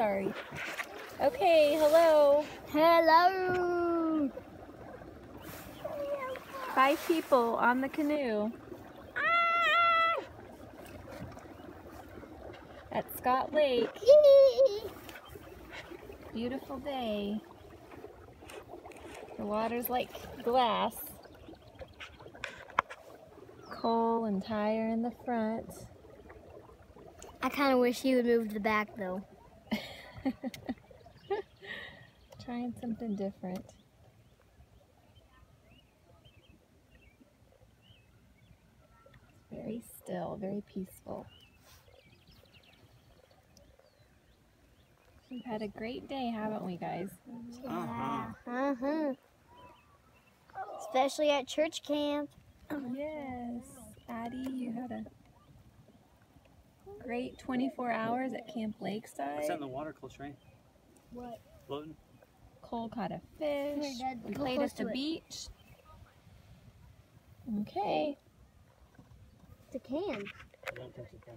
sorry. Okay, hello. Hello. 5 people on the canoe. At Scott Lake. Beautiful day. The water's like glass. Cole and Ty are in the front. I kind of wish he would move to the back though. Trying something different. It's very still, very peaceful. We've had a great day, haven't we, guys? Especially at church camp. Yes. Addie, you had a great 24 hours at Camp Lakeside. What's that in the water, Cole, right? What? Floating? Cole caught a fish. Here, Dad, We go played close at the to it. beach. Okay. It's a can. I don't think so.